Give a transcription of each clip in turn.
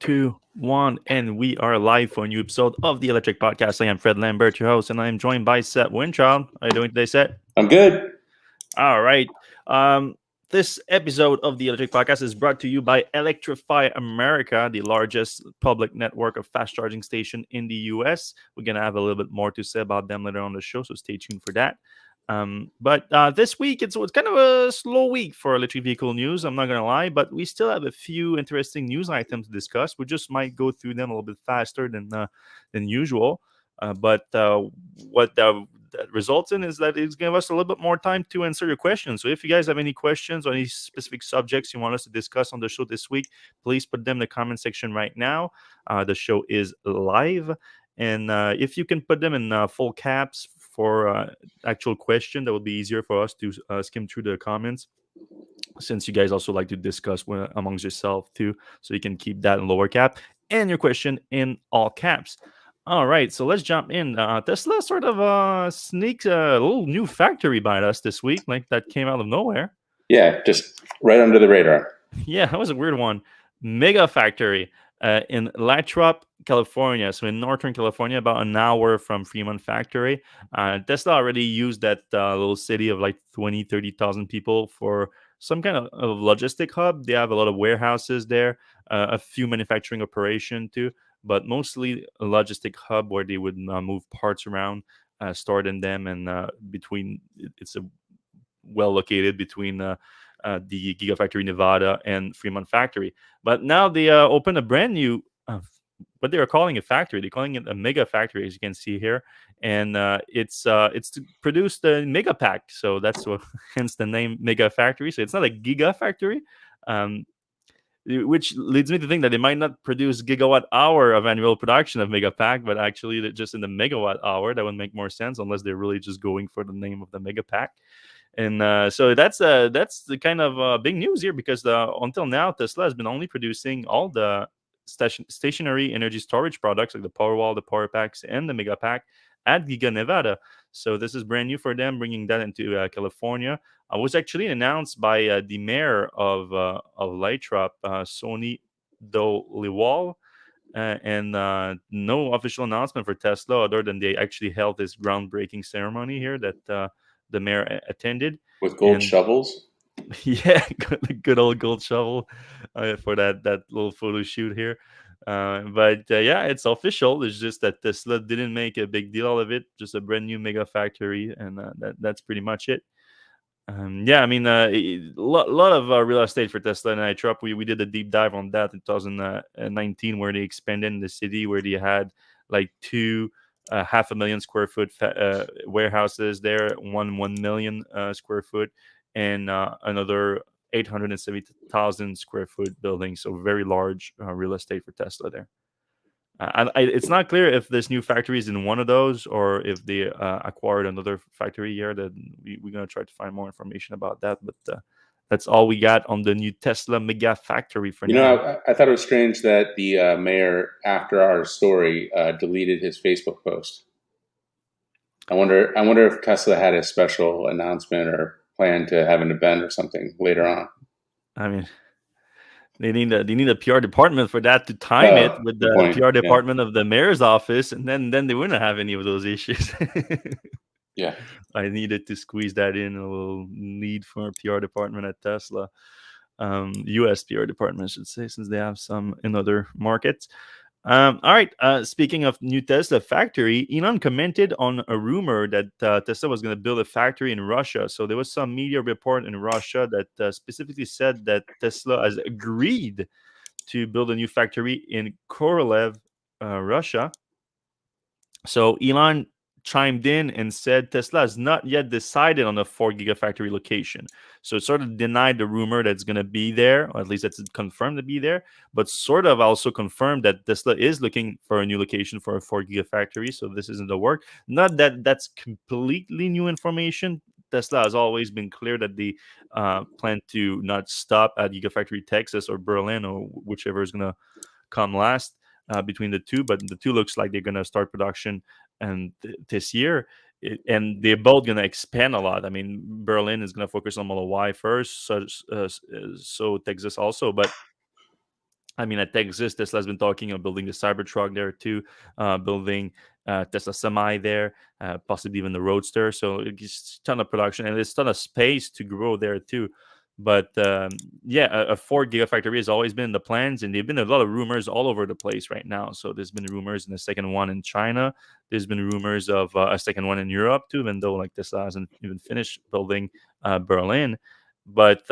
two, one, and we are live for a new episode of the Electric Podcast. I am Fred Lambert, your host, and I am joined by Seth Winchild. How are you doing today, Seth? I'm good. All right. This episode of the Electric Podcast is brought to you by Electrify America, the largest public network of fast charging station in the US. We're gonna have a little bit more to say about them later on the show, so stay tuned for that. But this week it's kind of a slow week for electric vehicle news. I'm not gonna lie, but we still have a few interesting news items to discuss. We just might go through them a little bit faster than usual. But what that results in is that it's giving us a little bit more time to answer your questions. So if you guys have any questions or any specific subjects you want us to discuss on the show this week, please put them in the comment section right now. The show is live. And if you can put them in full caps for actual question, that would be easier for us to skim through the comments, since you guys also like to discuss amongst yourself too. So you can keep that in lower cap and your question in all caps. All right, so let's jump in. Tesla sort of sneaks a little new factory by us this week, like that came out of nowhere. Yeah, just right under the radar. Yeah, that was a weird one. Megafactory in Lathrop, California. So in Northern California, about an hour from Fremont Factory. Tesla already used that little city of like 20, 30,000 people for some kind of logistic hub. They have a lot of warehouses there, a few manufacturing operation too, but mostly a logistic hub where they would move parts around, stored in them, and it's a well located between the Gigafactory Nevada and Fremont Factory. But now they open a brand new, what they are calling a factory. They're calling it a mega factory, as you can see here, and it's to produce the Megapack. So that's what, hence the name Mega Factory. So it's not a Gigafactory. Which leads me to think that they might not produce gigawatt hour of annual production of Megapack, but actually just in the megawatt hour. That would make more sense, unless they're really just going for the name of the Megapack. And so that's the kind of big news here, because until now Tesla has been only producing all the stationary energy storage products like the Powerwall, the Power Packs, and the Megapack at Giga Nevada. So this is brand new for them, bringing that into California. Was actually announced by the mayor of Lathrop, Sony Doliwal. And no official announcement for Tesla, other than they actually held this groundbreaking ceremony here that the mayor attended with gold shovels. Yeah, good old gold shovel for that little photo shoot here. But yeah, it's official. It's just that Tesla didn't make a big deal out of it. Just a brand new mega factory, and that's pretty much it. Yeah, I mean, a lot of real estate for Tesla and iTruck. We did a deep dive on that in 2019, where they expanded in the city, where they had like two 500,000 square foot warehouses there, 1 million square foot, and another 870,000 square foot building. So very large real estate for Tesla there. It's not clear if this new factory is in one of those, or if they acquired another factory here. That we're going to try to find more information about that. But that's all we got on the new Tesla Megafactory for now. I thought it was strange that the mayor, after our story, deleted his Facebook post. I wonder if Tesla had a special announcement or plan to have an event or something later on. I mean, they need a PR department for that, to time it with the PR department of the mayor's office, and then they wouldn't have any of those issues. Yeah, I needed to squeeze that in, a little need for a PR department at Tesla, U.S. PR department, I should say, since they have some in other markets. All right. Speaking of new Tesla factory, Elon commented on a rumor that Tesla was going to build a factory in Russia. So there was some media report in Russia that specifically said that Tesla has agreed to build a new factory in Korolev, Russia. So Elon chimed in and said Tesla has not yet decided on a 4 Gigafactory location. So it sort of denied the rumor that's going to be there, or at least that's confirmed to be there, but sort of also confirmed that Tesla is looking for a new location for a 4 Gigafactory. So this isn't the work. Not that that's completely new information. Tesla has always been clear that they plan to not stop at Gigafactory Texas or Berlin, or whichever is going to come last between the two. But the two looks like they're going to start production and this year, and they're both going to expand a lot. I mean, Berlin is going to focus on Model Y first, so Texas also. But I mean, at Texas, Tesla's been talking of building the Cybertruck there too, building Tesla Semi there, possibly even the Roadster. So it's a ton of production and there's a ton of space to grow there too. But yeah, a Ford Gigafactory has always been in the plans, and there've been a lot of rumors all over the place right now. So there's been rumors in the second one in China. There's been rumors of a second one in Europe too, even though like Tesla hasn't even finished building Berlin. But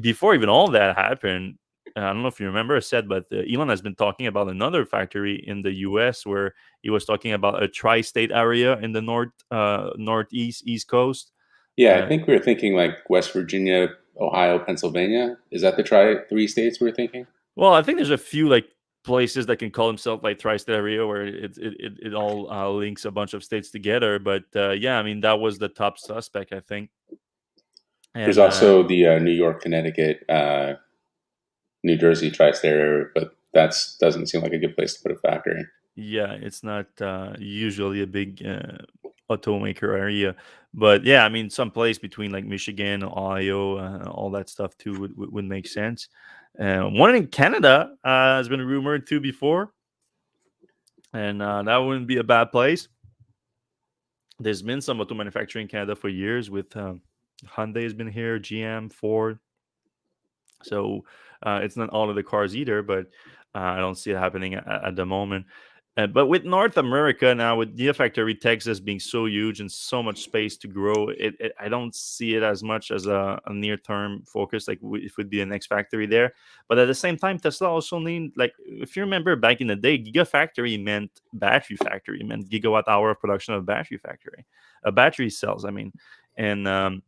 before even all that happened, I don't know if you remember, I said, but Elon has been talking about another factory in the U.S. where he was talking about a tri-state area in the northeast, east coast. Yeah, I Uh, think we were thinking like West Virginia, Ohio, Pennsylvania. Is that the three states we were thinking? well, I think there's a few like places that can call themselves like tri-state area where it all links a bunch of states together. But yeah, I mean that was the top suspect, I think. There's And also the New York, Connecticut, New Jersey tri-state area, but that's doesn't seem like a good place to put a factory. yeah, it's not usually a big automaker area, but yeah, I mean, some place between like Michigan, Ohio, all that stuff too would make sense. One in Canada has been rumored too before, and that wouldn't be a bad place. There's been some auto manufacturing in Canada for years. With Hyundai has been here, GM, Ford. So it's not all of the cars either, but I don't see it happening at the moment. But with North America now, with Gigafactory Texas being so huge and so much space to grow, I don't see it as much as a near term focus. Like it would be the next factory there. But at the same time, Tesla also need, like, if you remember back in the day, Gigafactory meant battery factory, meant gigawatt hour of production of battery factory, battery cells. I mean, and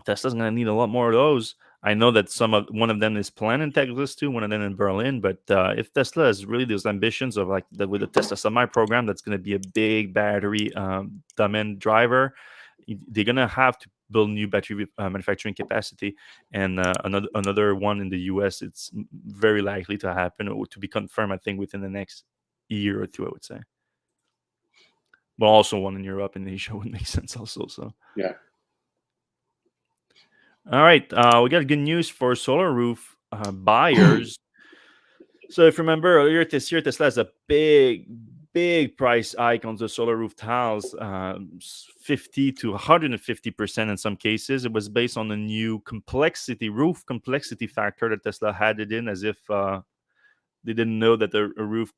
Tesla's going to need a lot more of those. I know that one of them is planned in Texas too, one of them in Berlin. But if Tesla has really those ambitions of like with the Tesla Semi program, that's going to be a big battery demand driver. They're going to have to build new battery manufacturing capacity, and another one in the U.S. It's very likely to happen or to be confirmed. I think within the next year or two, I would say. But also one in Europe and Asia would make sense also. So. Yeah. All right, we got good news for solar roof buyers. So if you remember earlier this year, Tesla has a big price hike on the solar roof tiles, 50 to 150% in some cases. It was based on a new roof complexity factor that Tesla had it in, as if they didn't know that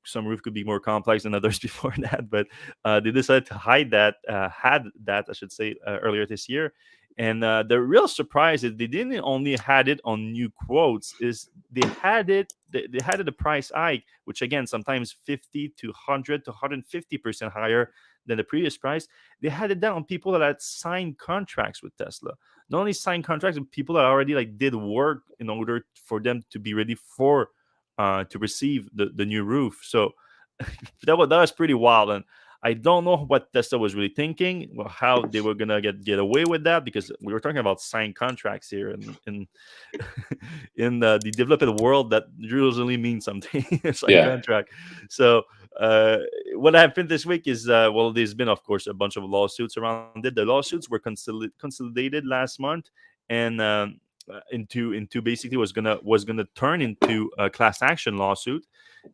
some roof could be more complex than others before that, but they decided to had that, I should say, earlier this year. And the real surprise is they didn't only had it on new quotes, is they had it a price hike, which again sometimes 50 to 100 to 150% higher than the previous price. They had it down on people that had signed contracts with Tesla. Not only signed contracts, but people that already like did work in order for them to be ready for to receive the new roof. So that was pretty wild, and I don't know what Tesla was really thinking, well, how they were gonna get away with that, because we were talking about signed contracts here, and in the developed world, that usually means something. Signed Yeah. contract. So what happened this week is well, there's been of course a bunch of lawsuits around it. The lawsuits were consolidated last month, and into basically was gonna turn into a class action lawsuit.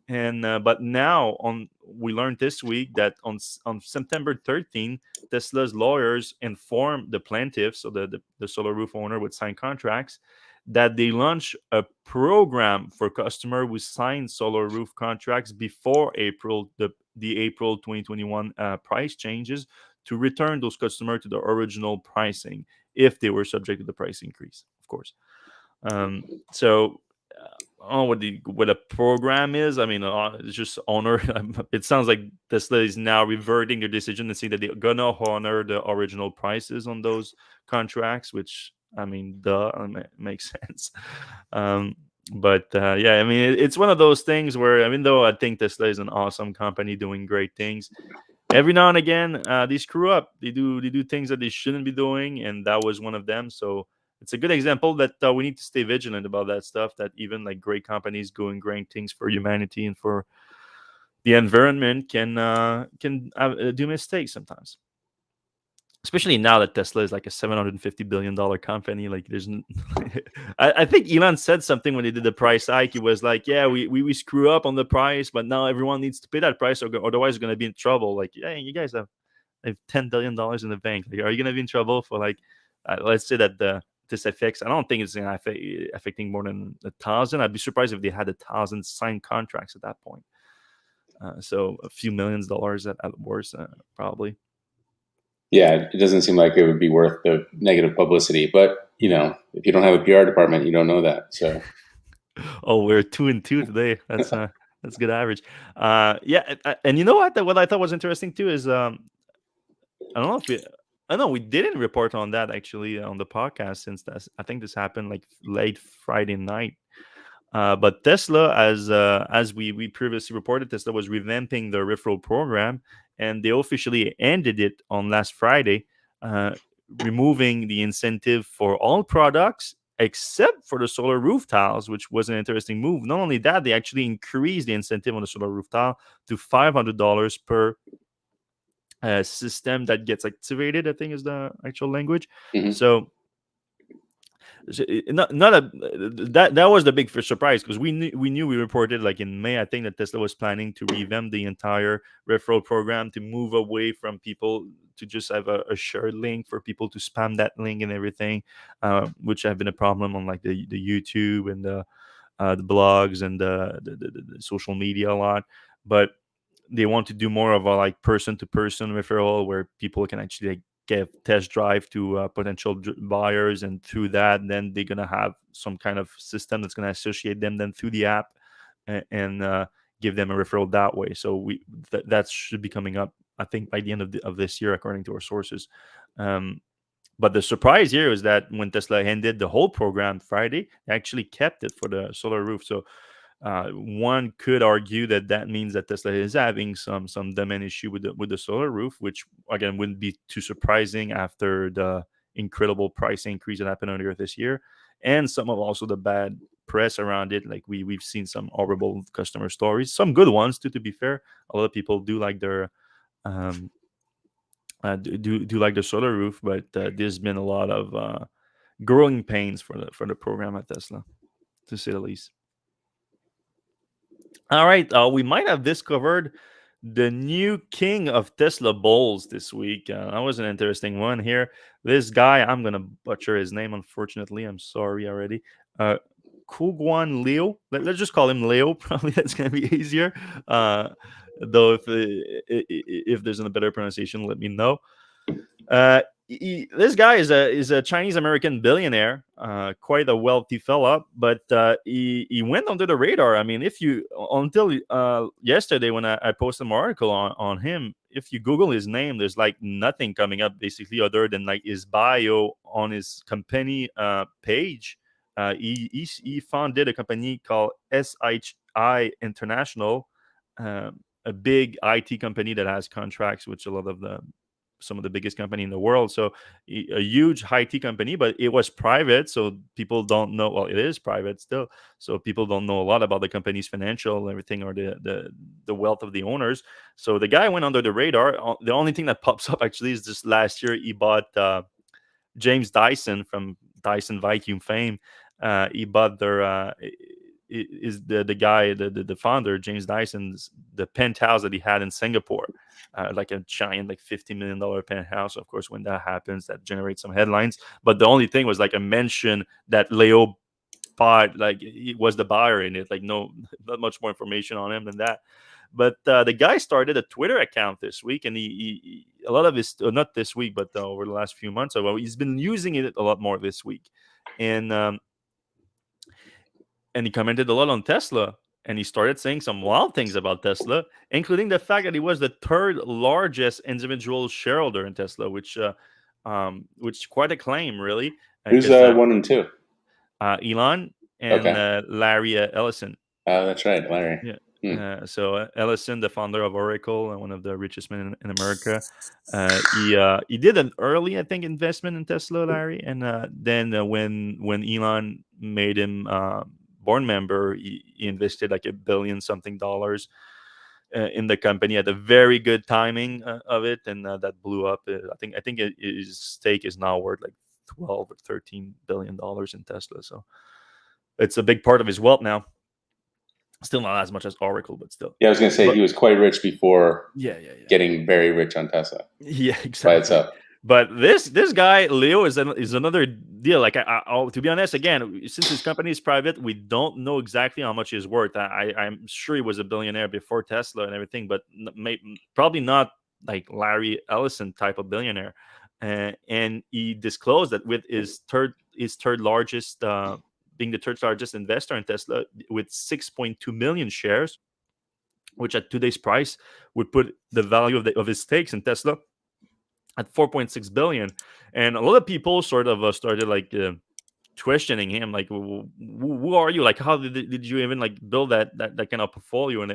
And but now on we learned this week that on September 13th, Tesla's lawyers informed the plaintiffs, so the solar roof owner with signed contracts, that they launch a program for customer who signed solar roof contracts before the April 2021 price changes, to return those customers to the original pricing if they were subject to the price increase, of course. So I don't know what a program is. I mean, it's just honor. It sounds like Tesla is now reverting their decision and saying that they're gonna honor the original prices on those contracts, which, I mean, makes sense. Um, but yeah, I mean, it's one of those things where, even though I think Tesla is an awesome company doing great things, every now and again they screw up. They do things that they shouldn't be doing, and that was one of them. So it's a good example that we need to stay vigilant about that stuff, that even like great companies doing great things for humanity and for the environment can do mistakes sometimes. especially now that Tesla is like a $750 billion company. Like, I think Elon said something when they did the price hike. He was like, "Yeah, we screw up on the price, but now everyone needs to pay that price, or otherwise we're gonna be in trouble." Like, yeah, you guys have $10 billion in the bank. Like, are you gonna be in trouble for like, let's say that this affects? I don't think it's gonna affecting more than 1,000. I'd be surprised if they had 1,000 signed contracts at that point. So a few $millions at worst, probably. Yeah, it doesn't seem like it would be worth the negative publicity. But if you don't have a PR department, you don't know that. So Oh, we're 2-2 today. That's good average. Yeah, and you know what? What I thought was interesting too is I don't know if I know we didn't report on that actually on the podcast, since I think this happened like late Friday night. But Tesla, as we previously reported, Tesla was revamping the referral program, and they officially ended it on last Friday, uh, removing the incentive for all products except for the solar roof tiles, which was an interesting move. Not only that, they actually increased the incentive on the solar roof tile to $500 per system that gets activated, I think is the actual language. mhm. So not a that was the big first surprise, because we reported like in May, I think, that Tesla was planning to revamp the entire referral program, to move away from people to just have a shared link for people to spam that link and everything, which have been a problem on like the YouTube and the blogs and the social media a lot. But they want to do more of a like person to person referral, where people can actually like give test drive to potential buyers, and through that then they're gonna have some kind of system that's gonna associate them then through the app, and give them a referral that way. So that should be coming up, I think, by the end of this year, according to our sources. um, but the surprise here is that when Tesla ended the whole program Friday, they actually kept it for the solar roof. So one could argue that that means that Tesla is having some demand issue with the solar roof, which again wouldn't be too surprising after the incredible price increase that happened earlier this year, and some of also the bad press around it. Like we've seen some horrible customer stories, some good ones too. To be fair, a lot of people do like their um, do like the solar roof, but there's been a lot of growing pains for the program at Tesla, to say the least. All right, we might have discovered the new king of Tesla Bulls this week. That was an interesting one here. This guy, I'm gonna butcher his name, unfortunately. I'm sorry already. Uh, Kuguan Leo. Let's just call him Leo. Probably that's gonna be easier. Though if there's a better pronunciation, let me know. This guy is a Chinese American billionaire, quite a wealthy fella, but he went under the radar. I mean, if you until yesterday when I posted an article on him, if you Google his name, there's like nothing coming up basically other than like his bio on his company page. He founded a company called SHI International, a big IT company that has contracts with a lot of some of the biggest company in the world. So a huge IT company, but it was private, so people don't know. Well, it is private still, so people don't know a lot about the company's financial and everything, or the wealth of the owners. So the guy went under the radar. The only thing that pops up actually is just last year he bought James Dyson from Dyson vacuum fame. He bought their is the guy, the founder, James Dyson's, the penthouse that he had in Singapore, like a giant like $50 million penthouse. Of course, when that happens, that generates some headlines. But the only thing was like a mention that Leo bought, like he was the buyer in it. Like no, not much more information on him than that. But the guy started a Twitter account this week, and he a lot of his not this week, but over the last few months, well, he's been using it a lot more this week, and he commented a lot on Tesla, and he started saying some wild things about Tesla, including the fact that he was the third largest individual shareholder in Tesla, which quite a claim, really, Who's because 1 and 2? Elon and Okay. Larry Ellison. Oh, that's right, Larry. Yeah. Hmm. So Ellison, the founder of Oracle and one of the richest men in America, he did an early, I think, investment in Tesla, Larry, and then when Elon made him board member, he invested like $1 billion something dollars. in the company at a very good timing of it, and that blew up. I think his stake is now worth like 12 or 13 billion dollars in Tesla. So it's a big part of his wealth now. Still not as much as Oracle, but still. Yeah, I was going to say he was quite rich before getting very rich on Tesla. Yeah, exactly. By itself. But this guy Leo is another deal. Like, to be honest, again, since his company is private, we don't know exactly how much he's worth. I'm sure he was a billionaire before Tesla and everything, but probably not like Larry Ellison type of billionaire. And he disclosed that with his third largest, being the third largest investor in Tesla, with 6.2 million shares, which at today's price would put the value of his stakes in Tesla at 4.6 billion. And a lot of people sort of started like questioning him, like, who are you? Like, how did you even like build that kind of portfolio and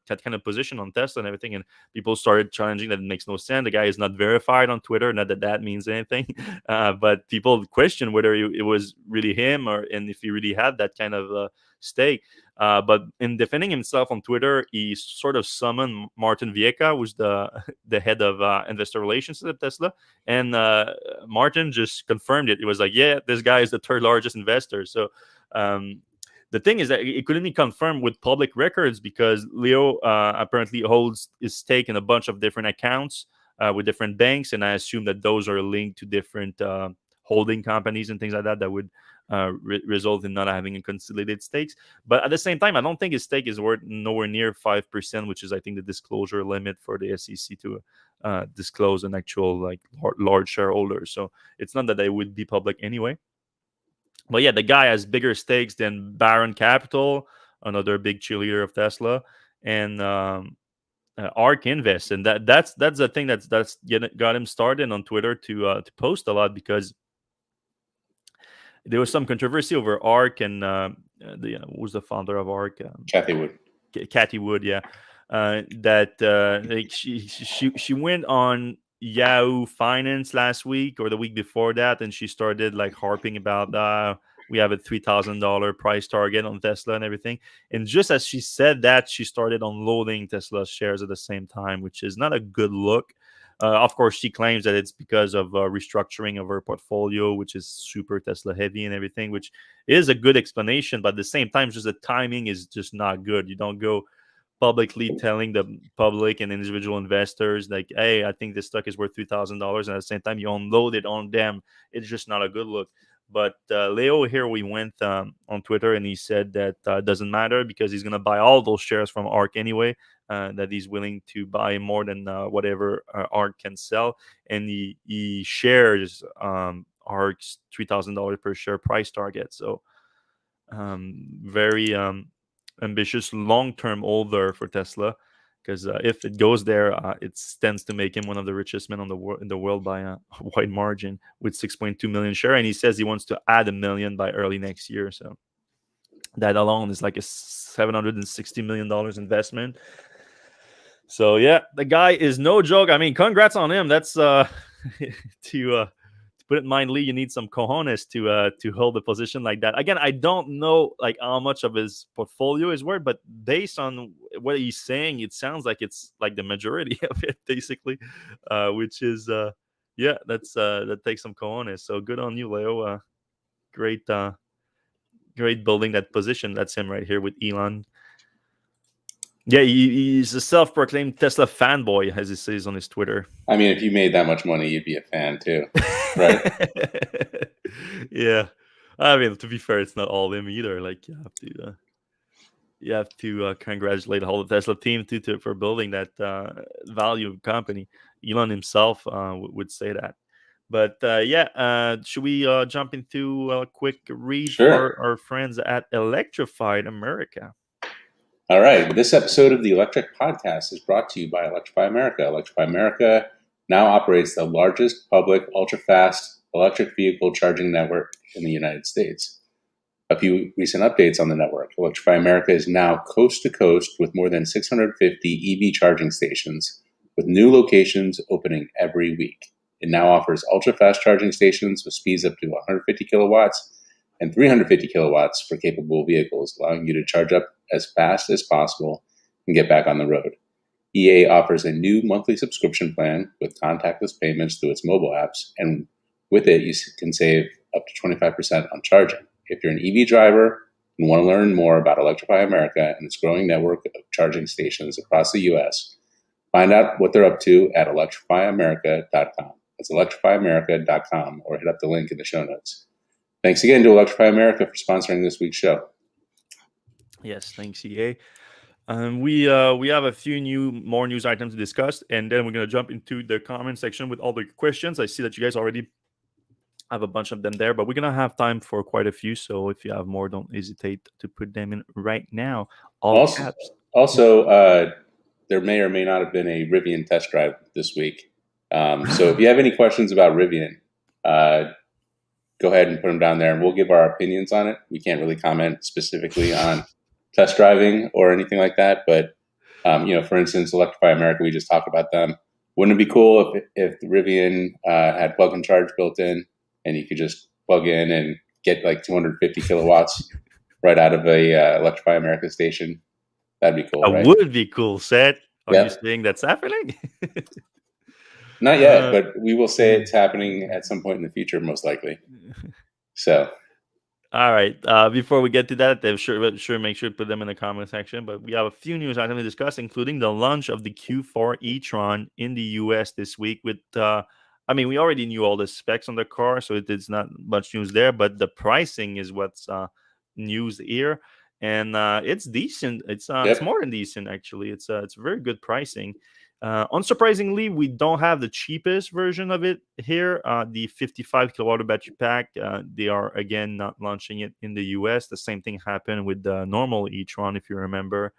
that kind of position on Tesla and everything? And people started challenging that it makes no sense. The guy is not verified on Twitter, not that means anything. But people question whether it was really him, and if he really had that kind of stake. But in defending himself on Twitter, he sort of summoned Martin Viecha, who's the head of investor relations at Tesla, and Martin just confirmed it. It was like, yeah, this guy is the third largest investor. So the thing is that it couldn't be confirmed with public records because Leo apparently holds his stake in a bunch of different accounts with different banks, and I assume that those are linked to different holding companies and things like that would result in not having a consolidated stakes. But at the same time, I don't think his stake is worth nowhere near 5%, which is, I think, the disclosure limit for the SEC to disclose an actual like large shareholder. So it's not that they would be public anyway. But yeah, the guy has bigger stakes than Baron Capital, another big cheerleader of Tesla, and ARK Invest, and that's the thing that's got him started on Twitter to post a lot, because there was some controversy over ARK and who's the founder of ARK? Cathie Wood. Cathie Wood, yeah. That like she went on Yahoo Finance last week or the week before that, and she started like harping about we have a $3,000 price target on Tesla and everything. And just as she said that, she started unloading Tesla shares at the same time, which is not a good look. Of course, she claims that it's because of restructuring of her portfolio, which is super Tesla heavy and everything, which is a good explanation. But at the same time, just the timing is just not good. You don't go publicly telling the public and individual investors like, hey, I think this stock is worth $3,000, and at the same time you unload it on them. It's just not a good look. But Leo here, we went on Twitter, and he said that it doesn't matter because he's going to buy all those shares from ARK anyway, that he's willing to buy more than whatever ARK can sell. And he shares ARK's $3,000 per share price target. So very ambitious long-term holder for Tesla, because if it goes there, it tends to make him one of the richest men in the world by a wide margin, with 6.2 million share. And he says he wants to add 1 million by early next year. So that alone is like a $760 million investment. So yeah, the guy is no joke. I mean, congrats on him. That's to put it mildly, you need some cojones to hold a position like that. Again, I don't know like how much of his portfolio is worth, but based on what he's saying, it sounds like it's like the majority of it, basically, which is yeah, that takes some cojones. So good on you, Leo. Great building that position. That's him right here with Elon. Yeah, he's a self-proclaimed Tesla fanboy, as he says on his Twitter. I mean, if you made that much money, you'd be a fan too, right? Yeah, I mean, to be fair, it's not all him either. Like, you have to congratulate the whole Tesla team for building that value company. Elon himself would say that. But yeah, should we jump into a quick read for our friends at Electrify America? All right. This episode of the Electrek podcast is brought to you by Electrify America. Electrify America now operates the largest public ultra-fast electric vehicle charging network in the United States. A few recent updates on the network. Electrify America is now coast to coast with more than 650 EV charging stations, with new locations opening every week. It now offers ultra-fast charging stations with speeds up to 150 kilowatts and 350 kilowatts for capable vehicles, allowing you to charge up as fast as possible and get back on the road. EA offers a new monthly subscription plan with contactless payments through its mobile apps, and with it, you can save up to 25% on charging. If you're an EV driver and want to learn more about Electrify America and its growing network of charging stations across the U.S., find out what they're up to at electrifyamerica.com. That's electrifyamerica.com, or hit up the link in the show notes. Thanks again to Electrify America for sponsoring this week's show. Yes, thanks, EA. We have a few more news items to discuss, and then we're gonna jump into the comment section with all the questions. I see that you guys already have a bunch of them there, but we're gonna have time for quite a few. So if you have more, don't hesitate to put them in right now. All caps. Also, there may or may not have been a Rivian test drive this week. So if you have any questions about Rivian, go ahead and put them down there, and we'll give our opinions on it. We can't really comment specifically on test driving or anything like that, but for instance, Electrify America, we just talked about them. Wouldn't it be cool if the Rivian had plug and charge built in, and you could just plug in and get like 250 kilowatts right out of a Electrify America station? That'd be cool, That right? would be cool, Seth. Are you Yep. saying that's happening? Not yet, but we will say it's happening at some point in the future, most likely. So, all right. Before we get to that, make sure to put them in the comment section. But we have a few news items to discuss, including the launch of the Q4 e-tron in the US this week. We already knew all the specs on the car, so it's not much news there. But the pricing is what's news here, and it's decent. It's more than decent, actually. It's very good pricing. Unsurprisingly, we don't have the cheapest version of it here. The 55 kilowatt battery pack, they are again not launching it in the US. The same thing happened with the normal e-tron, if you remember,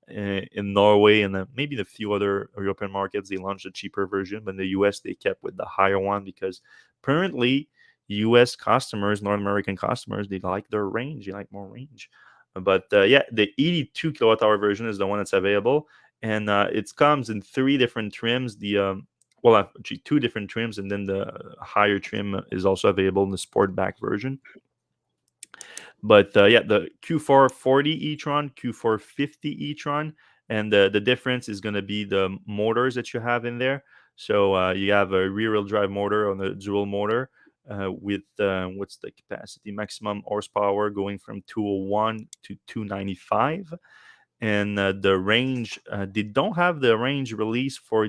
in Norway and maybe a few other European markets. They launched a cheaper version, but in the US they kept with the higher one because apparently US customers, North American customers, they like their range. They like more range. But the 82 kilowatt hour version is the one that's available. And it comes in 3 different trims. Actually 2 different trims, and then the higher trim is also available in the Sportback version. But the Q4 40 e-tron, Q4 50 e-tron, and the difference is going to be the motors that you have in there. So you have a rear-wheel drive motor on a dual motor with what's the capacity, maximum horsepower going from 201 to 295. And the range, they don't have the range release for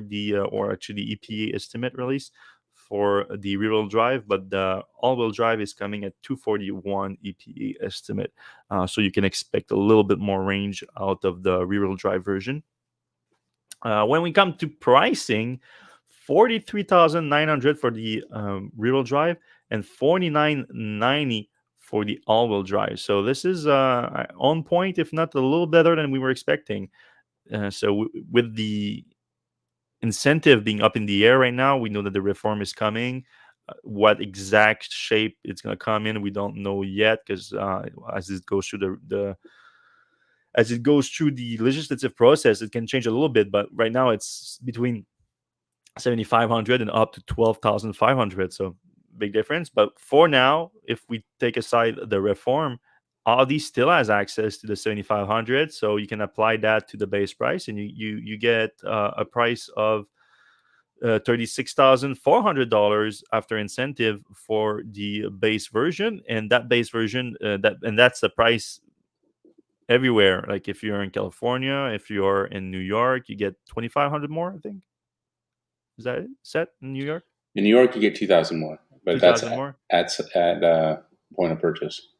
or actually EPA estimate release for the rear-wheel drive, but the all-wheel drive is coming at 241 EPA estimate. So you can expect a little bit more range out of the rear-wheel drive version. When we come to pricing, 43,900 for the rear-wheel drive and 49,90 for the all-wheel drive. So this is on point, if not a little better than we were expecting. With the incentive being up in the air right now, we know that the reform is coming. What exact shape it's going to come in, we don't know yet, because as it goes through the legislative process, it can change a little bit. But right now, it's between 7,500 and up to 12,500. So big difference. But for now, if we take aside the reform, Audi still has access to the 7,500, so you can apply that to the base price, and you get a price of $36,400 after incentive for the base version, and that base version that's the price everywhere. Like if you're in California, if you're in New York, you get 2,500 more. I think is that it? Set in New York. In New York, you get 2,000 more, but that's more at point of purchase.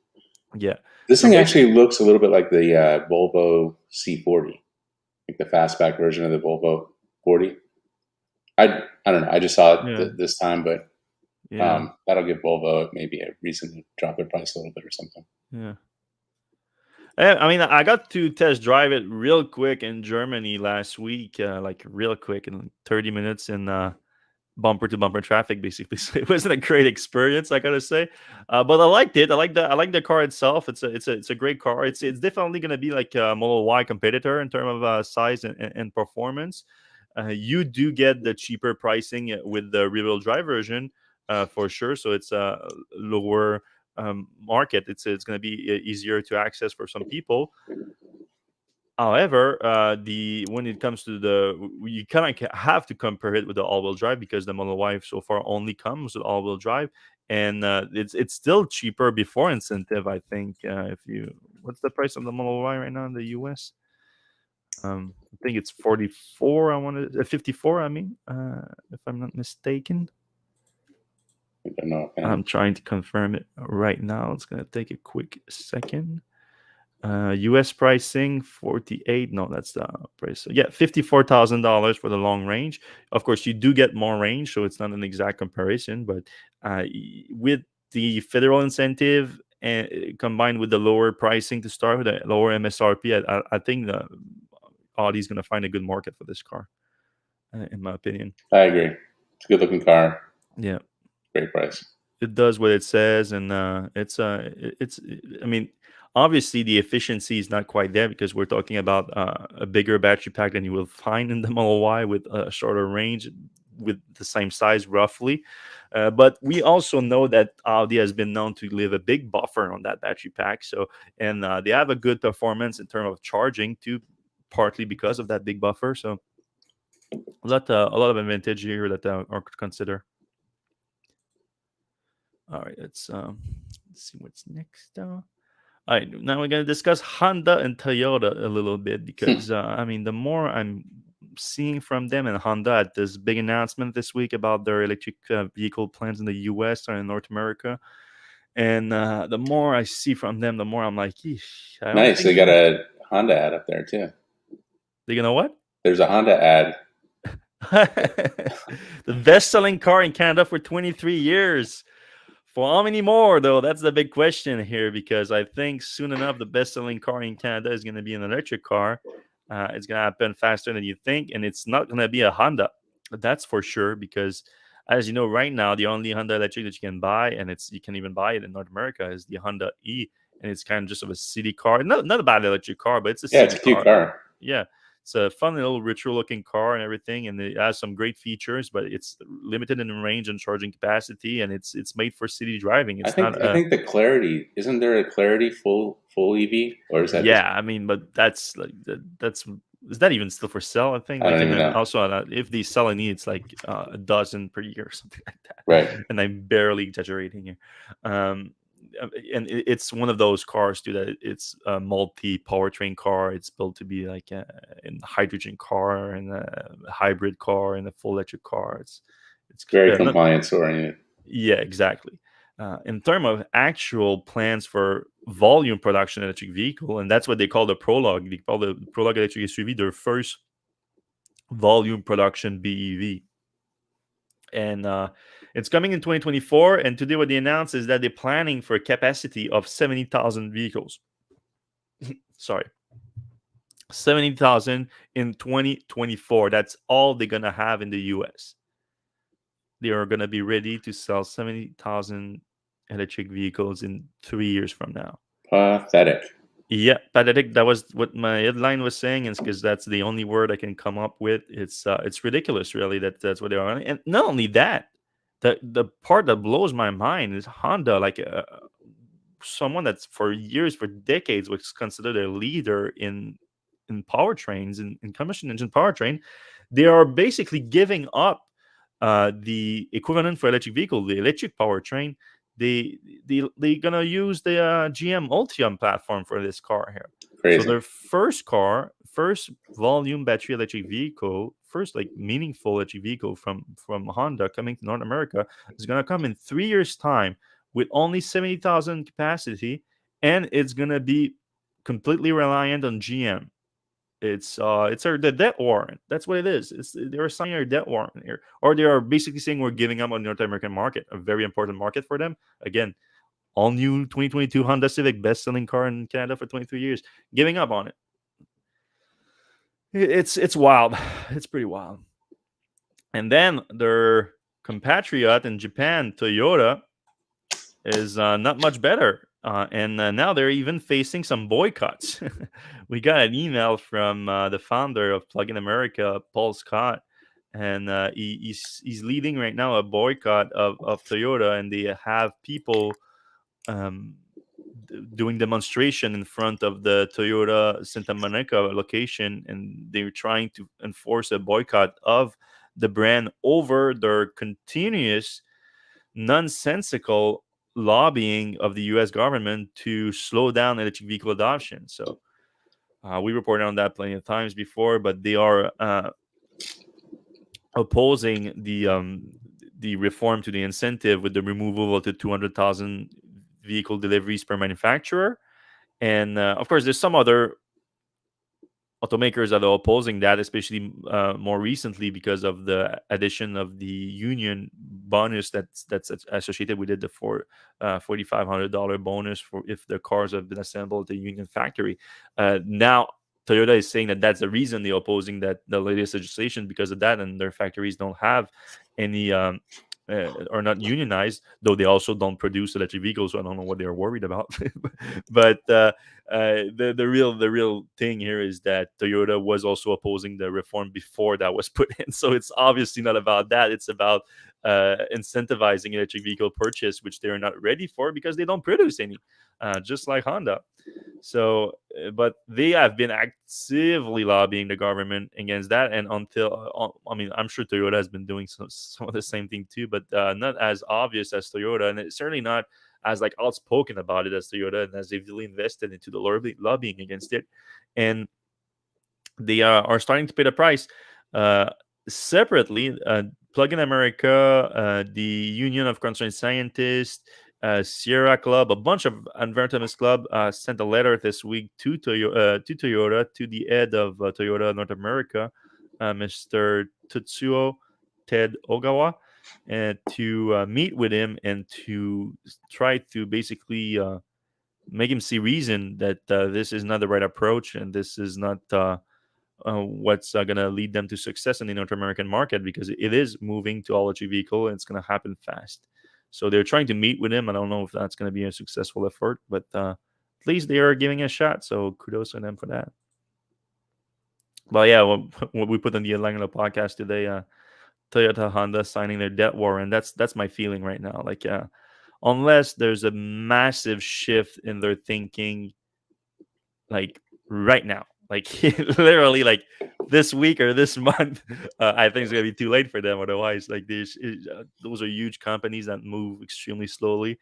Yeah. This thing actually looks a little bit like the Volvo C40, like the fastback version of the Volvo 40. I don't know. I just saw it this time, but that'll give Volvo maybe a reason to drop their price a little bit or something. Yeah. I got to test drive it real quick in Germany last week, like real quick in 30 minutes in bumper to bumper traffic, basically. So it wasn't a great experience, I gotta say, but I liked it. I like the car itself. It's a great car. It's definitely gonna be like a Model Y competitor in terms of size and performance. You do get the cheaper pricing with the rear-wheel drive version for sure. So it's a lower market. It's going to be easier to access for some people. However, the when it comes to you kind of have to compare it with the all-wheel drive because the Model Y so far only comes with all-wheel drive, and it's still cheaper before incentive. I think if you what's the price of the Model Y right now in the U.S. I think it's 44. I wanted 54. I mean, if I'm not mistaken. I don't know. I'm trying to confirm it right now. It's gonna take a quick second. US pricing 48. No, that's the price. So yeah, $54,000 for the long range. Of course, you do get more range, so it's not an exact comparison. But with the federal incentive and combined with the lower pricing to start with, the lower MSRP, I think the Audi's going to find a good market for this car, in my opinion. I agree. It's a good looking car. Yeah, Great price. it does what it says, and it's. I mean, obviously the efficiency is not quite there because we're talking about a bigger battery pack than you will find in the Model Y with a shorter range, with the same size roughly. But we also know that Audi has been known to leave a big buffer on that battery pack. So, and they have a good performance in terms of charging too, partly because of that big buffer. So, a lot of advantage here that are could consider. All right, let's see what's next. All right, now we're going to discuss Honda and Toyota a little bit because I mean, the more I'm seeing from them and Honda at this big announcement this week about their electric vehicle plans in the U.S. or in North America, and the more I see from them, the more I'm like, Eesh, I don't Nice. think They got a Honda ad up there too. they're gonna what? There's a Honda ad. The best-selling car in Canada for 23 years. For how many more, though? That's the big question here because I think soon enough the best-selling car in Canada is going to be an electric car. It's going to happen faster than you think, and it's not going to be a Honda. That's for sure because, as you know, right now the only Honda electric that you can buy, and you can even buy it in North America, is the Honda E, and it's kind of just of a city car. Not a bad electric car, but it's a Yeah, it's city a cute car. car. Yeah, it's a fun little retro-looking car and everything, and it has some great features, but it's limited in range and charging capacity, and it's made for city driving. I It's think not I think the Clarity, isn't there a Clarity full EV, or is that just, yeah. I mean, but that's like that's is that even still for sale? I think I like, don't and even then know. also if they sell any, it's like a dozen per year or something like Right. that. And I'm barely exaggerating here. Um, and it's one of those cars too that it's a multi powertrain car. It's built to be like a hydrogen car and a hybrid car and a full electric car. It's Very not, compliance oriented. yeah, exactly. In terms of actual plans for volume production electric vehicle, and that's what they call the Prologue. They call the Prologue electric SUV their first volume production BEV, and it's coming in 2024. And today, what they announced is that they're planning for a capacity of 70,000 vehicles. Sorry, 70,000 in 2024. That's all they're gonna have in the U.S. They are gonna be ready to sell 70,000 electric vehicles in 3 years from now. Pathetic. Yeah, pathetic. That was what my headline was saying, and because that's the only word I can come up with. It's ridiculous, really. That's what they are, and not only that, the part that blows my mind is Honda, like someone that's for years, for decades, was considered a leader in powertrains, in combustion engine powertrain. They are basically giving up the equivalent for electric vehicle, the electric powertrain. They're gonna use the GM Ultium platform for this car here. So Crazy. their first volume battery electric vehicle, first like meaningful electric vehicle from Honda coming to North America is gonna come in 3 years' time with only 70,000 capacity, and it's gonna be completely reliant on GM. It's the debt warrant. That's what it is. They're signing a debt warrant here, or they are basically saying we're giving up on the North American market, a very important market for them. Again, all new 2022 Honda Civic, best selling car in Canada for 23 years, giving up on it. It's wild. It's pretty wild. And then their compatriot in Japan, Toyota, is not much better. And now they're even facing some boycotts. We got an email from the founder of Plug in America, Paul Scott, and he's leading right now a boycott of Toyota, and they have people um, doing demonstration in front of the Toyota Santa Monica location, and they're trying to enforce a boycott of the brand over their continuous nonsensical lobbying of the U.S. government to slow down electric vehicle adoption. So we reported on that plenty of times before, but they are opposing the reform to the incentive with the removal of the 200,000 vehicle deliveries per manufacturer. And of course, there's some other automakers that are opposing that, especially more recently because of the addition of the union bonus that's associated with it, the $4,500 bonus for if the cars have been assembled at the union factory. Now Toyota is saying that that's the reason they're opposing that the latest legislation, because of that, and their factories don't have any are not unionized, though they also don't produce electric vehicles, so I don't know what they're worried about. But the real thing here is that Toyota was also opposing the reform before that was put in. So it's obviously not about that. It's about incentivizing electric vehicle purchase, which they're not ready for because they don't produce any, just like Honda. So, but they have been actively lobbying the government against that, and I mean, I'm sure Toyota has been doing some of the same thing too, but not as obvious as Toyota, and it's certainly not as like outspoken about it as Toyota, and as they've really invested into the lobbying against it, and they are starting to pay the price. Uh, Separately, Plug-in America, the Union of Concerned Scientists, Sierra Club, a bunch of environmentalist club sent a letter this week to Toyota, to the head of Toyota North America, Mr. Tetsuo Ted Ogawa, and to meet with him and to try to basically make him see reason that this is not the right approach, and this is not what's going to lead them to success in the North American market, because it is moving to all electric vehicle and it's going to happen fast. So they're trying to meet with him. I don't know if that's going to be a successful effort, but at least they are giving a shot. So kudos to them for that. But yeah, what we put on the Lightener podcast today, ToyotaHonda signing their debt warrant. That's my feeling right now. Like, unless there's a massive shift in their thinking, like right now, like literally like this week or this month, I think it's gonna be too late for them. Otherwise, like those are huge companies that move extremely slowly.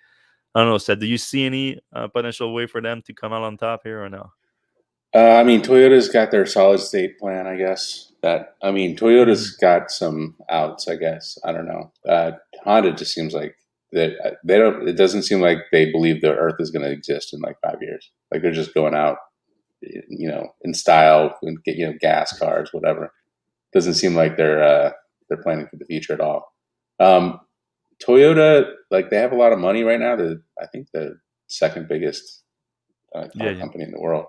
I don't know, Seth, do you see any potential way for them to come out on top here or no? I mean, Toyota's got their solid state plan, I guess. Toyota's Mhm. got some outs, I guess. I don't know. Honda just seems like that they don't. It doesn't seem like they believe the Earth is going to exist in like 5 years. Like they're just going out, in style and get gas cars, whatever. Doesn't seem like they're planning for the future at all. Um, Toyota, like they have a lot of money right now. I think the second biggest Yeah, car yeah. company in the world.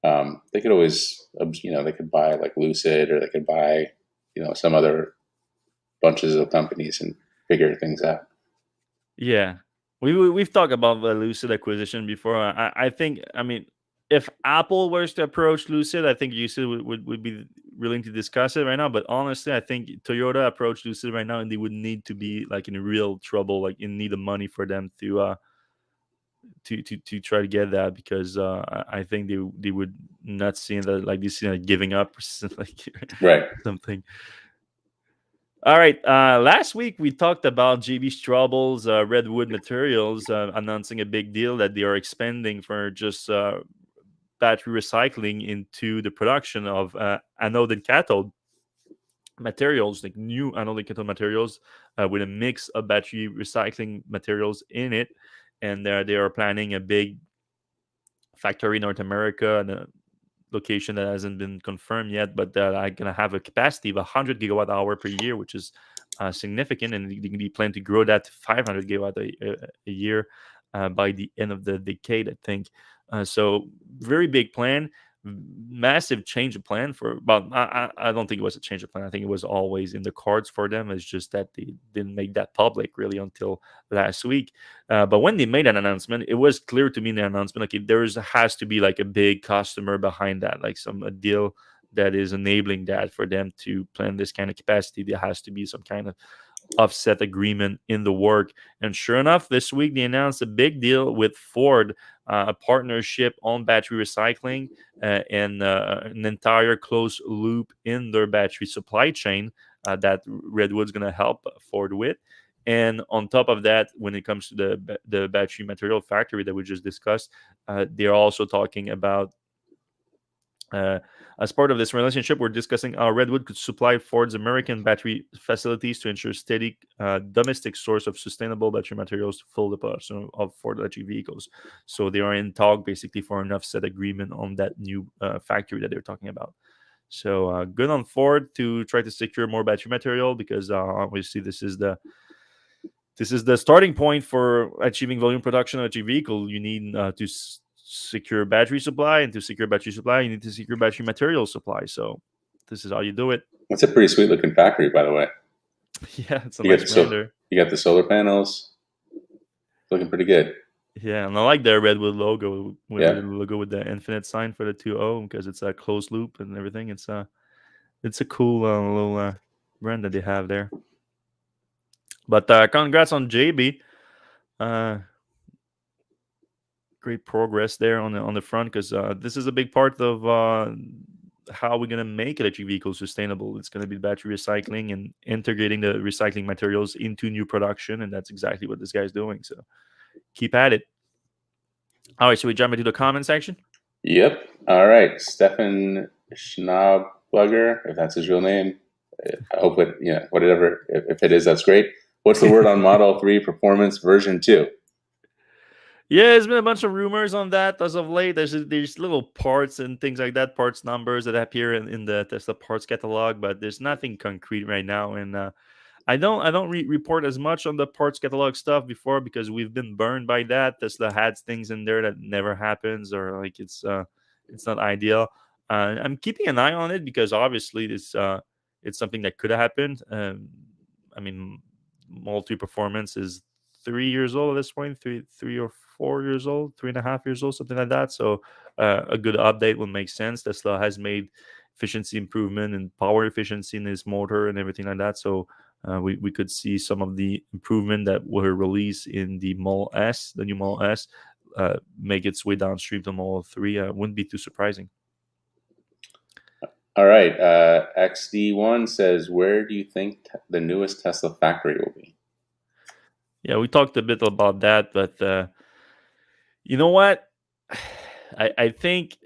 They could always, they could buy like Lucid, or they could buy, some other bunches of companies and figure things out. Yeah, we've talked about the Lucid acquisition before. I think, I mean, if Apple was to approach Lucid, I think Lucid would be willing to discuss it right now. But honestly, I think Toyota approached Lucid right now, and they would need to be like in real trouble, like in need of money for them to try to get that, because I think they would not see that, like, this, giving up or like Right. something. All right. Last week we talked about JB Straubel's Redwood Materials announcing a big deal that they are expanding for just battery recycling into the production of anode and cathode materials, like new anode and cathode materials with a mix of battery recycling materials in it. And they are planning a big factory in North America, and location that hasn't been confirmed yet, but that are going to have a capacity of 100 gigawatt hour per year, which is significant, and they plan to grow that to 500 gigawatt a year by the end of the decade, I think. So very big plan, massive change of plan for. But I don't think it was a change of plan. I think it was always in the cards for them. It's just that they didn't make that public really until last week. But when they made an announcement, it was clear to me in the announcement, like, has to be like a big customer behind that, like a deal that is enabling that for them to plan this kind of capacity. There has to be some kind offset agreement in the work. And sure enough, this week they announced a big deal with Ford, a partnership on battery recycling and an entire closed loop in their battery supply chain that Redwood's going to help Ford with. And on top of that, when it comes to the battery material factory that we just discussed, they're also talking about uh, as part of this relationship, we're discussing how Redwood could supply Ford's American battery facilities to ensure steady domestic source of sustainable battery materials to fill the production of Ford electric vehicles. So they are in talk basically for an offset agreement on that new factory that they're talking about. So good on Ford to try to secure more battery material because obviously this is the starting point for achieving volume production of a vehicle. You need to secure battery supply, and to secure battery supply, you need to secure battery material supply. So this is how you do it. It's a pretty sweet looking factory, by the way. Yeah, it's a You nice got the render. you got the solar panels, looking pretty good. Yeah, and I like the Redwood logo with Yeah. the logo with the infinite sign for the 2.0 because it's a closed loop and everything. It's a cool little brand that they have there. But congrats on JB. Uh, Great progress there on the front because this is a big part of how we're gonna make electric vehicles sustainable. It's gonna be battery recycling and integrating the recycling materials into new production, and that's exactly what this guy's doing. So keep at it. All right, so we jump into the comment section. Yep. All right. Stefan Schnaubberger, if that's his real name. I hope it, whatever. If it is, that's great. What's the word on Model 3 Performance version 2? Yeah, there's been a bunch of rumors on that as of late. There's little parts and things like that, parts numbers that appear in the Tesla parts catalog, but there's nothing concrete right now. And I don't report as much on the parts catalog stuff before because we've been burned by that. Tesla had things in there that never happens or like it's not ideal. I'm keeping an eye on it because obviously it's something that could have happened. I mean, multi performance is 3 years old at this point, three or 4 years old, 3.5 years old, something like that. So a good update would make sense. Tesla has made efficiency improvement and power efficiency in its motor and everything like that. So we could see some of the improvement that were released in the Model S, the new Model S, make its way downstream to Model 3. Wouldn't be too surprising. All right. XD1 says, where do you think the newest Tesla factory will be? Yeah, we talked a bit about that, but you know what? I think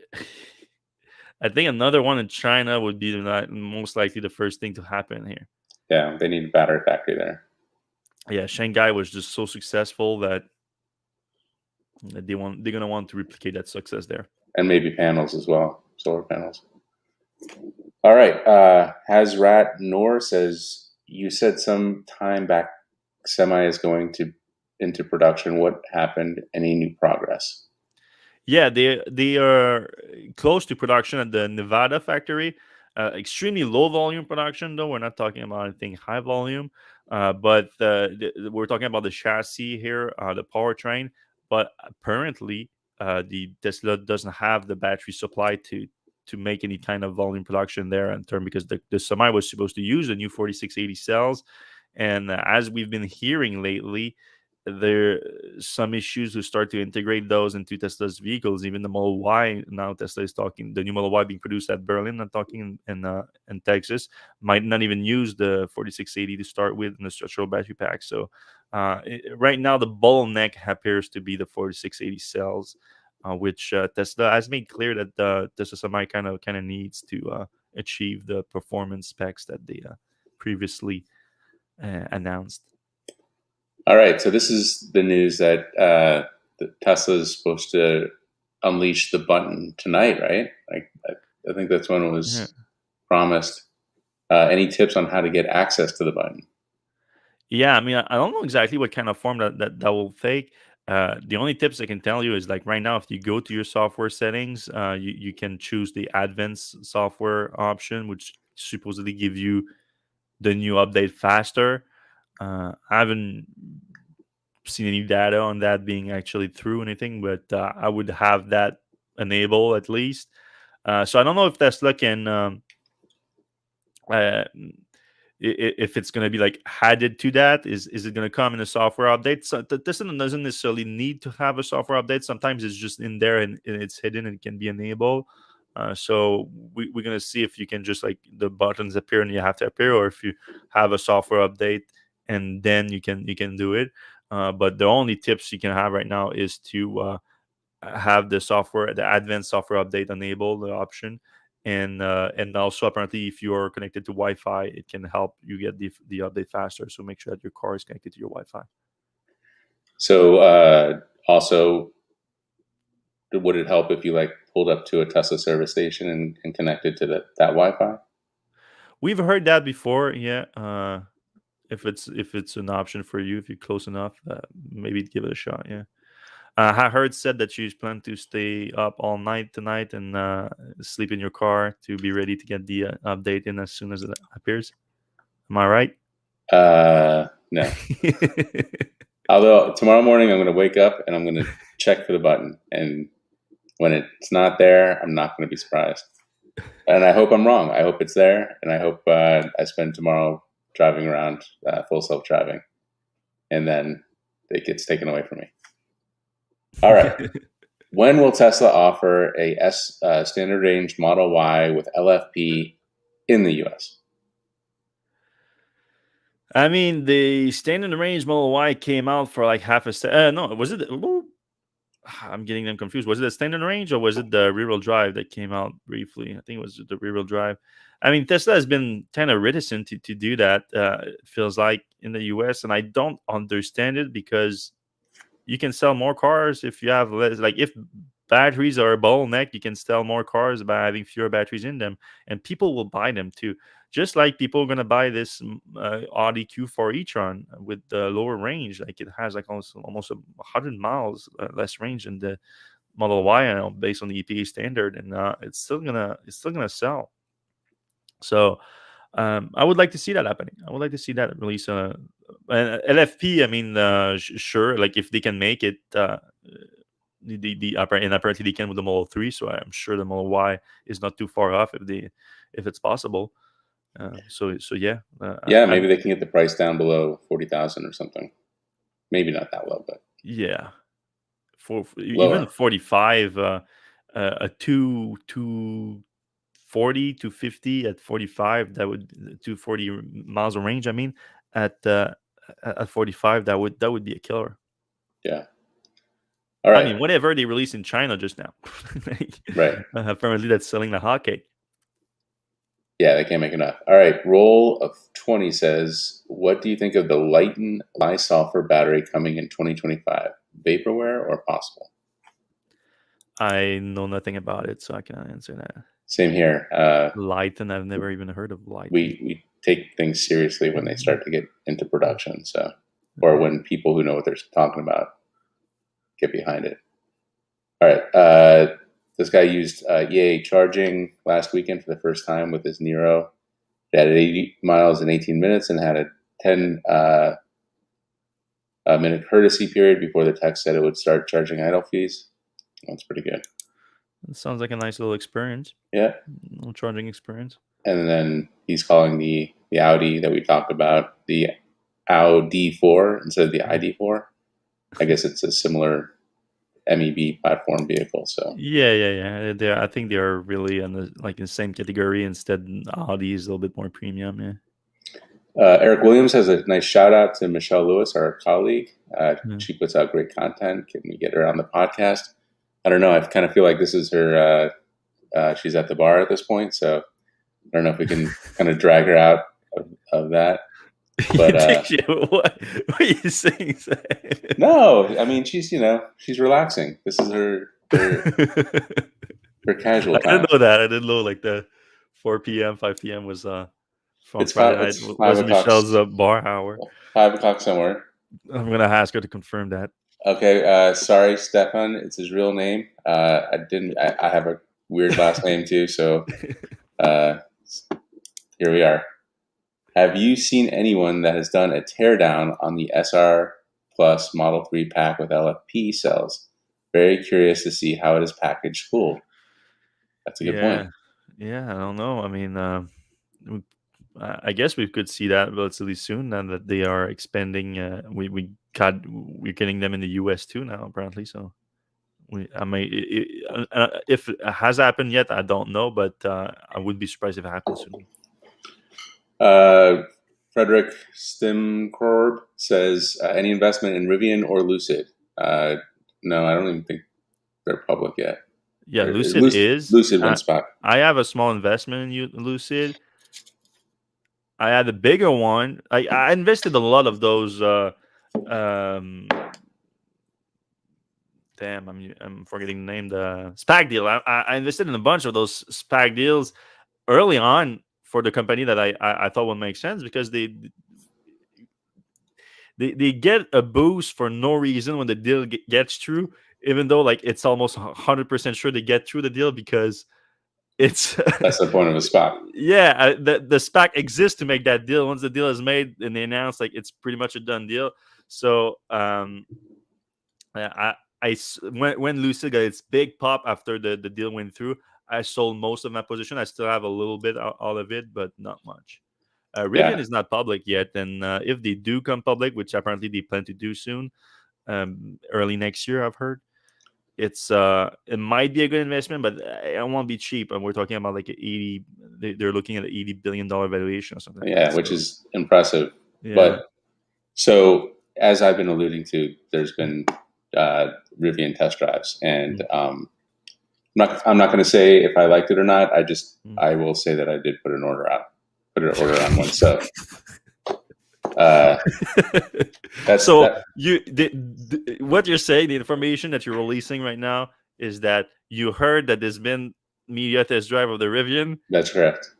I think another one in China would be most likely the first thing to happen here. Yeah, they need a battery factory there. Yeah, Shanghai was just so successful that they're gonna want to replicate that success there. And maybe panels as well, solar panels. All right. Hazrat Noor says, you said some time back Semi is going into production. What happened? Any new progress? Yeah, they are close to production at the Nevada factory. Extremely low volume production, though. We're not talking about anything high volume, but we're talking about the chassis here, the powertrain. But apparently, the Tesla doesn't have the battery supply to make any kind of volume production there in term because the Semi was supposed to use the new 4680 cells, and as we've been hearing lately, there some issues to start to integrate those into Tesla's vehicles. Even the Model Y now, Tesla is talking the new Model Y being produced at Berlin, not talking in Texas, might not even use the 4680 to start with in the structural battery pack. So right now the bottleneck appears to be the 4680 cells, which Tesla has made clear that Tesla Semi kind of needs to achieve the performance specs that they previously announced. All right, so this is the news that Tesla is supposed to unleash the button tonight, right? I think that's when it was promised. Any tips on how to get access to the button? Yeah, I mean, I don't know exactly what kind of form that will take. The only tips I can tell you is like right now, if you go to your software settings, you can choose the advanced software option, which supposedly give you the new update faster. I haven't seen any data on that being actually through anything, but I would have that enable at least. So I don't know if Tesla can uh, if it's going to be like added to that. Is it going to come in a software update? So this doesn't necessarily need to have a software update. Sometimes it's just in there and it's hidden and it can be enabled. So we're going to see if you can just like the buttons appear and you have to appear, or if you have a software update and then you can do it. But the only tips you can have right now is to have the advanced software update enabled, the option. And also apparently if you're connected to Wi-Fi, it can help you get the update faster. So make sure that your car is connected to your Wi-Fi. So also, would it help if you like pulled up to a Tesla service station and connected to that Wi-Fi? We've heard that before, yeah. If it's an option for you, if you're close enough, maybe give it a shot, yeah. I heard said that you plan to stay up all night tonight and sleep in your car to be ready to get the update in as soon as it appears. Am I right? No. Although tomorrow morning I'm going to wake up and I'm going to check for the button, and when it's not there, I'm not going to be surprised. And I hope I'm wrong. I hope it's there, and I hope I spend tomorrow driving around full self-driving, and then it gets taken away from me. All right. When will Tesla offer a standard range Model Y with LFP in the U.S.? I mean, the standard range Model Y came out for like half a no, was it? I'm getting them confused. Was it the standard range or was it the rear-wheel drive that came out briefly? I think it was the rear-wheel drive. I mean, Tesla has been kind of reticent to do that. It feels like in the US, and I don't understand it because you can sell more cars if you have less. Like if batteries are a bottleneck, you can sell more cars by having fewer batteries in them, and people will buy them too. Just like people are gonna buy this Audi Q4 e-tron with the lower range, like it has like almost 100 miles less range than the Model Y now, based on the EPA standard, and it's still gonna sell. So I would like to see that happening. I would like to see that release. LFP. I mean, sure. Like if they can make it, and apparently they can with the Model 3. So I'm sure the Model Y is not too far off if it's possible. So yeah. Yeah, maybe they can get the price down below 40,000 or something. Maybe not that low, but yeah. For lower. even 45, a 240 to 50 at 45, that would 240 miles of range. I mean, at 45, that would be a killer. Yeah. All right. I mean, whatever they released in China just now, like, Right. apparently that's selling the hotcake. Yeah, they can't make enough. All right. Roll of 20 says, what do you think of the Lightener sulfur battery coming in 2025? Vaporware or possible? I know nothing about it, so I cannot answer that. Same here. Lightener, I've never even heard of Lightener. We take things seriously when they start to get into production. So, or when people who know what they're talking about get behind it. All right. This guy used EA charging last weekend for the first time with his Nero. It had 80 miles in 18 minutes and had a 10 minute courtesy period before the tech said it would start charging idle fees. That's pretty good. It sounds like a nice little experience. Yeah. Little charging experience. And then he's calling the Audi that we talked about the Audi 4 instead of the ID4. I guess it's a similar MEB platform vehicle. So yeah. I think they are really in the same category. Instead, Audi is a little bit more premium. Yeah. Eric Williams has a nice shout out to Michelle Lewis, our colleague. She puts out great content. Can we get her on the podcast? I don't know. I kind of feel like this is her. She's at the bar at this point, so I don't know if we can kind of drag her out of that. But what are you saying? No, I mean she's relaxing. This is her casual time. I didn't know that. I didn't know like the 4 p.m., 5 p.m. was from it's Friday five, night. it's Was 5 o'clock, Michelle's bar hour? 5 o'clock somewhere. I'm gonna ask her to confirm that. Okay, sorry, Stefan. It's his real name. I didn't. I have a weird last name too. So here we are. Have you seen anyone that has done a teardown on the SR Plus Model 3 pack with LFP cells? Very curious to see how it is packaged cool. That's a good point. Yeah, I don't know. I mean, I guess we could see that relatively soon now that they are expanding. We're getting them in the U.S. too now, apparently. So I may if it has happened yet, I don't know, but I would be surprised if it happens soon. Frederick Stimkorb says, any investment in Rivian or Lucid? No, I don't even think they're public yet. Yeah, Lucid is. Lucid one spot. I have a small investment in Lucid. I had a bigger one. I invested a lot of those. Damn, I'm forgetting the name. The SPAC deal. I invested in a bunch of those SPAC deals early on for the company that I thought would make sense because they get a boost for no reason when the deal gets through, even though like it's almost 100% sure they get through the deal because it's that's the point of a SPAC. Yeah, the SPAC exists to make that deal. Once the deal is made and they announce, like it's pretty much a done deal. So when Lucid got its big pop after the deal went through, I sold most of my position. I still have a little bit all of it, but not much. Rivian is not public yet, and if they do come public, which apparently they plan to do soon, early next year, I've heard, it might be a good investment, but it won't be cheap. And we're talking about like they're looking at an $80 billion valuation or something. Yeah, which is impressive. Yeah. But so as I've been alluding to, there's been Rivian test drives, and I'm not going to say if I liked it or not. I will say that I did put an order on one. So what you're saying, the information that you're releasing right now is that you heard that there's been media test drive of the Rivian. That's correct.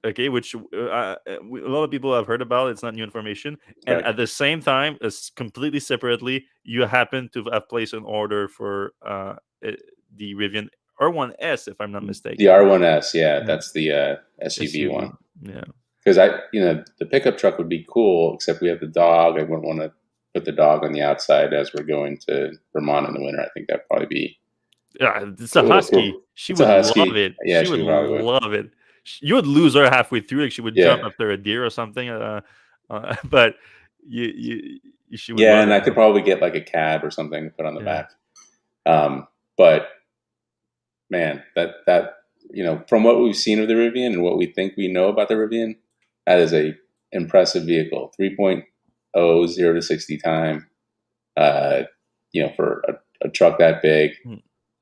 Okay, which a lot of people have heard about. It's not new information. And at the same time, completely separately, you happen to have placed an order for the Rivian R1S, if I'm not mistaken. The R1S, yeah. That's the SUV one. Yeah. Because the pickup truck would be cool, except we have the dog. I wouldn't want to put the dog on the outside as we're going to Vermont in the winter. I think that'd probably be. Yeah, it's a husky. She would love it. Yeah, she would love it. You would lose her halfway through. Like she would jump after a deer or something. But she would. Yeah, and I could probably get like a cab or something to put on the back. But man, that from what we've seen of the Rivian and what we think we know about the Rivian, that is a impressive vehicle. 3.0 0 to 60 time. For a truck that big,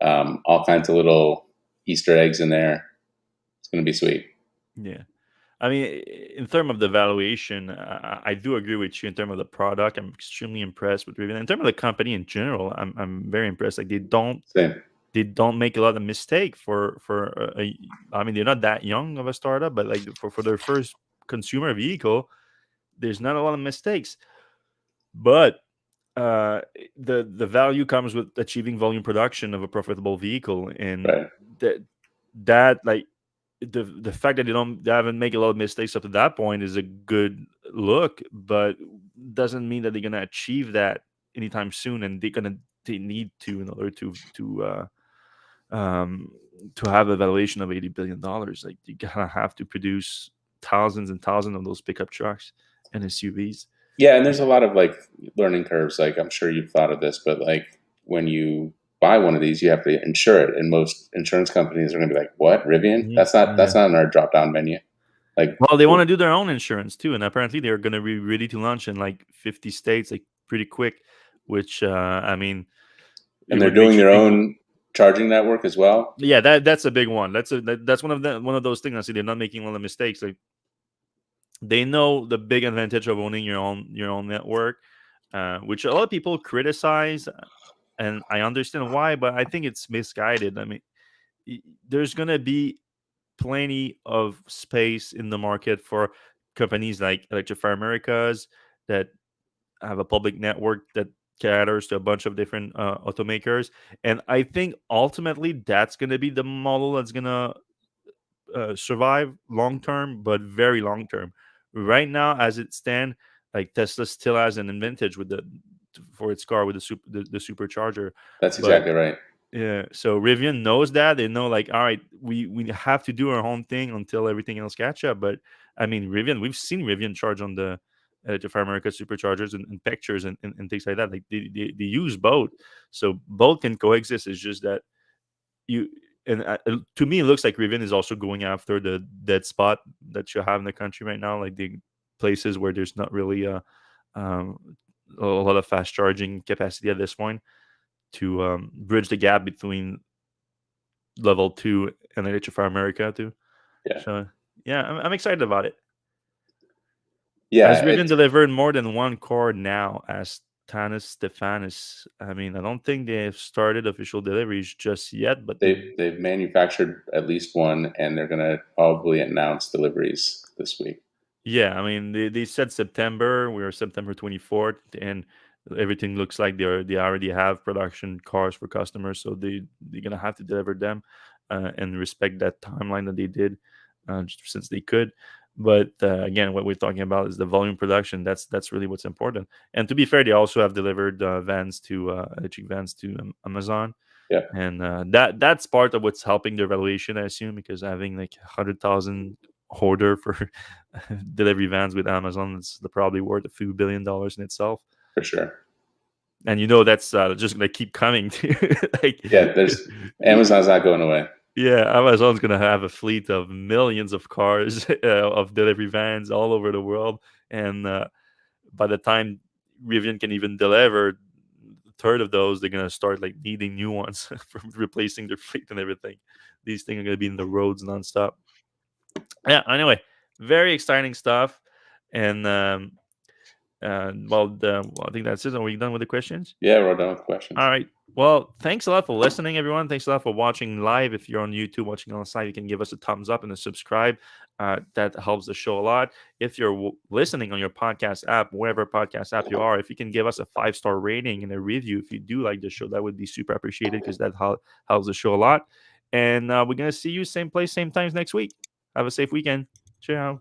all kinds of little Easter eggs in there. It's going to be sweet. Yeah. I mean, in terms of the valuation, I do agree with you. In terms of the product, I'm extremely impressed with Rivian. In terms of the company in general, I'm very impressed. Like they don't make a lot of mistake I mean, they're not that young of a startup, but like for their first consumer vehicle, there's not a lot of mistakes. But the value comes with achieving volume production of a profitable vehicle, and that like the fact that they haven't made a lot of mistakes up to that point is a good look, but doesn't mean that they're gonna achieve that anytime soon, and they need to in order to have a valuation of $80 billion. Like you gotta have to produce thousands and thousands of those pickup trucks and SUVs. Yeah, and there's a lot of like learning curves. Like I'm sure you've thought of this, but like when you buy one of these, you have to insure it, and most insurance companies are going to be like, "What, Rivian? Mm-hmm. That's not in our drop-down menu." Like, well, they want to do their own insurance too, and apparently they're going to be ready to launch in like 50 states, like pretty quick. Which I mean, and they're doing their own charging network as well. Yeah, that's a big one. That's one of those things. I see they're not making a lot of mistakes. Like they know the big advantage of owning your own network, which a lot of people criticize, and I understand why, but I think it's misguided. I mean, there's gonna be plenty of space in the market for companies like Electrify America's that have a public network that caters to a bunch of different automakers, and I think ultimately that's going to be the model that's going to survive long term, but very long term. Right now, as it stands, like Tesla still has an advantage for its car with the supercharger. That's exactly right. Yeah, so Rivian knows that. They know, like, all right, we have to do our own thing until everything else catch up. But I mean, Rivian, we've seen Rivian charge on the Electrify America superchargers and pictures and things like that. Like they use both, so both can coexist. It's just that you and to me, it looks like Rivian is also going after the dead spot that you have in the country right now, like the places where there's not really a lot of fast charging capacity at this point to bridge the gap between level 2 and Electrify America too. Yeah, So yeah, I'm excited about it. Has yeah. Rivian delivered more than one car now? As Tanis Stefanis. I mean, I don't think they've started official deliveries just yet, but they. They've manufactured at least one, and they're gonna probably announce deliveries this week. Yeah, I mean, they said September. We are September 24th, and everything looks like they already have production cars for customers, so they're gonna have to deliver them and respect that timeline that they did, since they could. But again, what we're talking about is the volume production. That's really what's important. And to be fair, they also have delivered vans to electric vans to Amazon, Yeah, and that's part of what's helping their valuation, I assume, because having like 100,000 order for delivery vans with Amazon is probably worth a few $1 billion in itself. for sure. And that's just gonna keep coming. Like, Yeah, there's Amazon's not going away. yeah, Amazon's gonna have a fleet of millions of cars of delivery vans all over the world, and by the time Rivian can even deliver a third of those, they're gonna start like needing new ones from replacing their fleet and everything. These things are gonna be in the roads nonstop. Yeah. Anyway, very exciting stuff, and well, I think that's it. Are we done with the questions? Yeah, we're done with questions. All right. Well, thanks a lot for listening, everyone. Thanks a lot for watching live. If you're on YouTube watching on the side, you can give us a thumbs up and a subscribe. That helps the show a lot. If you're listening on your podcast app, wherever podcast app you are, if you can give us a 5-star rating and a review, if you do like the show, that would be super appreciated because that helps the show a lot. And we're going to see you same place, same times next week. Have a safe weekend. Ciao.